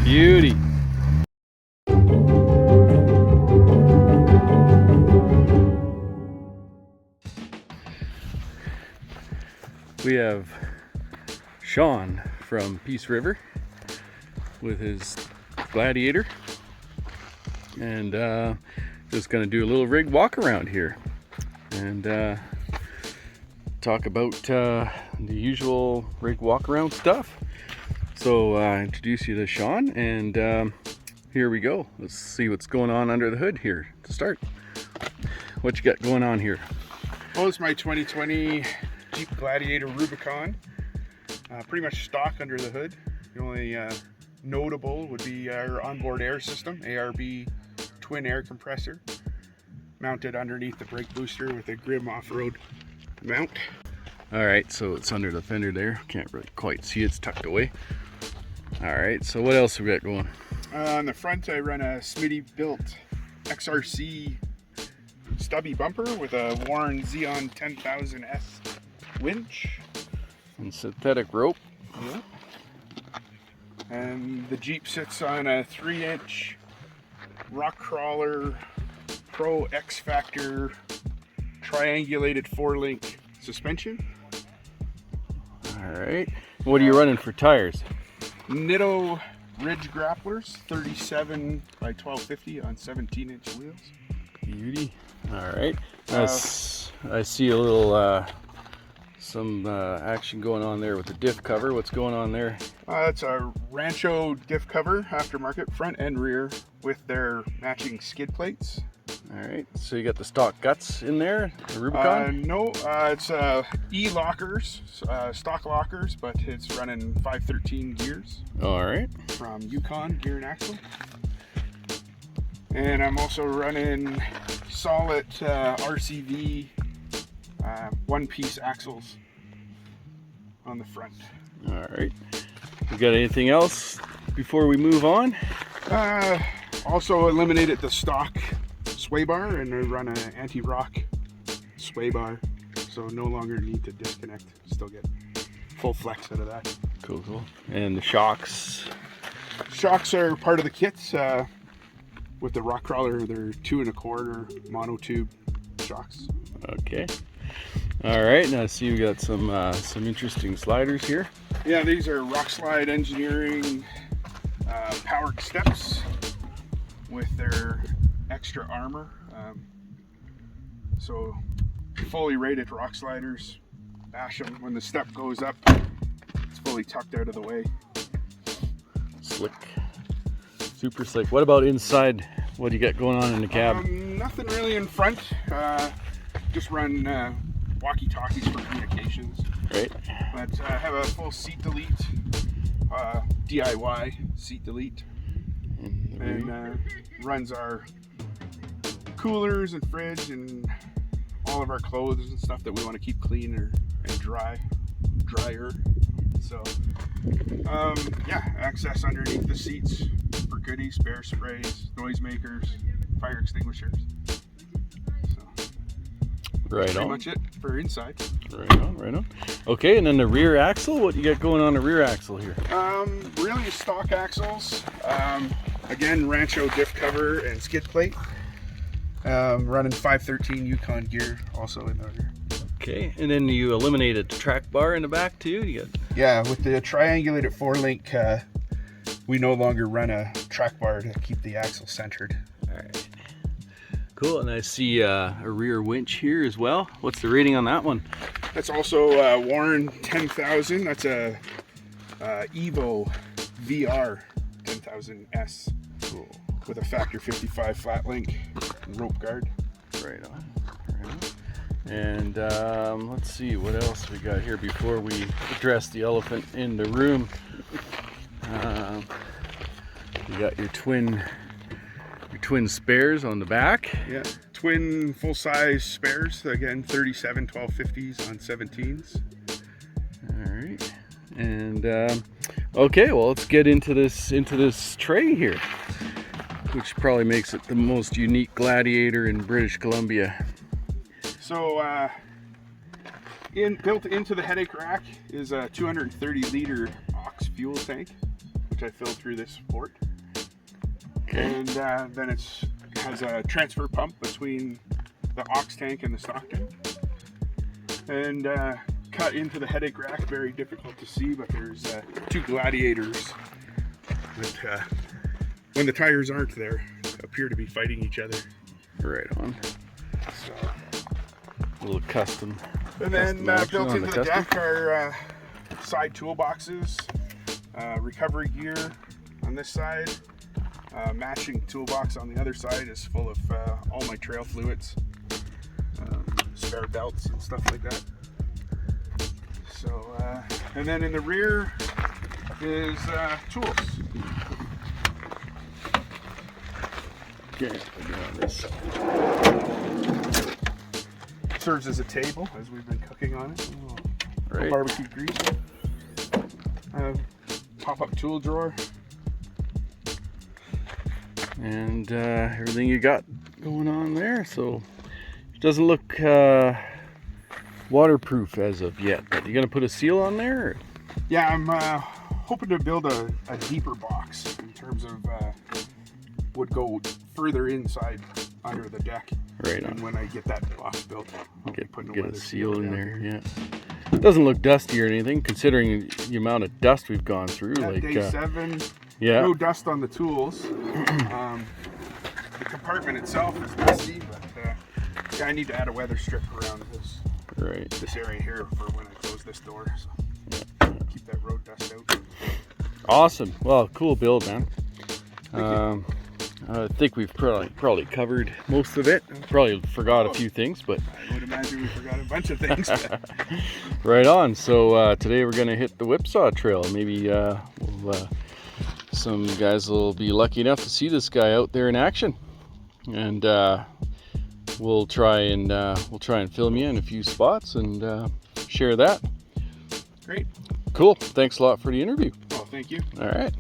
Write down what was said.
Beauty. We have Sean from Peace River with his Gladiator, and just gonna do a little rig walk around here and talk about the usual rig walk around stuff. So I introduce you to Sean, and here we go. Let's see what's going on under the hood here to start. What you got going on here? Well, it's my 2020 Jeep Gladiator Rubicon. Pretty much stock under the hood. The only notable would be our onboard air system, ARB twin air compressor, mounted underneath the brake booster with a Grim off-road mount. All right, so it's under the fender there. Can't really quite see it, it's tucked away. All right, so what else we got going? On the front, I run a Smitty built XRC stubby bumper with a Warren Xeon 10,000S winch. And synthetic rope. Yeah. And the Jeep sits on a 3-inch Rock Crawler Pro X Factor triangulated 4-link suspension. All right. What are you running for tires? Nitto Ridge Grapplers, 37 by 1250 on 17-inch wheels. Beauty. All right. I see a little some action going on there with the diff cover. What's going on there? It's a Rancho diff cover, aftermarket, front and rear, with their matching skid plates. All right. So you got the stock guts in there, the Rubicon? No, it's E-lockers, stock lockers, but it's running 513 gears. All right. From Yukon Gear and Axle. And I'm also running solid RCV one-piece axles on the front. All right. We got anything else before we move on? Also eliminated the stock sway bar and I run an anti-rock sway bar, so no longer need to disconnect. Still get full flex out of that. Cool, cool. And the shocks? Shocks are part of the kits. With the Rock Crawler, they're 2 1/4 monotube shocks. Okay. All right. Now I see you got some interesting sliders here. Yeah, these are Rock Slide Engineering powered steps with their extra armor. So fully rated rock sliders. Bash them when the step goes up. It's fully tucked out of the way. Slick. Super slick. What about inside? What do you got going on in the cab? Nothing really in front. Just run walkie-talkies for communications. Right. But I have a full seat delete, DIY seat delete, and runs our coolers and fridge and all of our clothes and stuff that we want to keep clean and drier. So yeah, access underneath the seats for goodies, bear sprays, noisemakers, fire extinguishers. So right pretty on. much it for inside. Right on, right on. Okay, and then the rear axle. What you got going on the rear axle here? Really stock axles. Again, Rancho diff cover and skid plate. Running 513 Yukon gear also in the rear. Okay, and then you eliminated the track bar in the back too? Yeah, with the triangulated 4-link, we no longer run a track bar to keep the axle centered. All right. Cool, and I see a rear winch here as well. What's the rating on that one? That's also Warren 10,000. That's a Evo VR 10,000S. Cool. With a factor 55 flat link and rope guard. Right on. Right on. And let's see what else we got here before we address the elephant in the room. You got your twin spares on the back. Yeah, twin full-size spares. Again, 37 1250s on 17s. All right. And okay, well, let's get into this tray here, which probably makes it the most unique Gladiator in British Columbia. So built into the headache rack is a 230 liter aux fuel tank, which I fill through this port. Okay. And then it has a transfer pump between the aux tank and the stock tank. And cut into the headache rack, very difficult to see, but there's 2 Gladiators that, when the tires aren't there, appear to be fighting each other. Right on. So, A little custom. and then action built on into the the deck are side toolboxes, recovery gear on this side, matching toolbox on the other side is full of all my trail fluids, spare belts and stuff like that. So, and then in the rear is tools. Okay, put it on this. Serves as a table as we've been cooking on it. Right. Barbecue grease. Pop-up tool drawer. And everything you got going on there. So it doesn't look waterproof as of yet. But you gonna put a seal on there? Or? Yeah, I'm hoping to build a deeper box in terms of would go further inside under the deck. Right on. And when I get that box built, I'll be putting Get a a weather seal in down. there. Yeah. It doesn't look dusty or anything, considering the amount of dust we've gone through. Yeah, Like day 7, yeah. no dust on the tools. The compartment itself is dusty, but yeah, I need to add a weather strip around Right. this area here for when I close this door. So keep that road dust out. Awesome. Well, cool build, man. Thank you. I think we've probably covered most of it. Probably forgot a few things, but I would imagine we forgot a bunch of things. right on. So today we're gonna hit the Whipsaw Trail. Maybe some guys will be lucky enough to see this guy out there in action, and we'll try and film you in a few spots and share that. Great. Cool. Thanks a lot for the interview. Well, thank you. All right.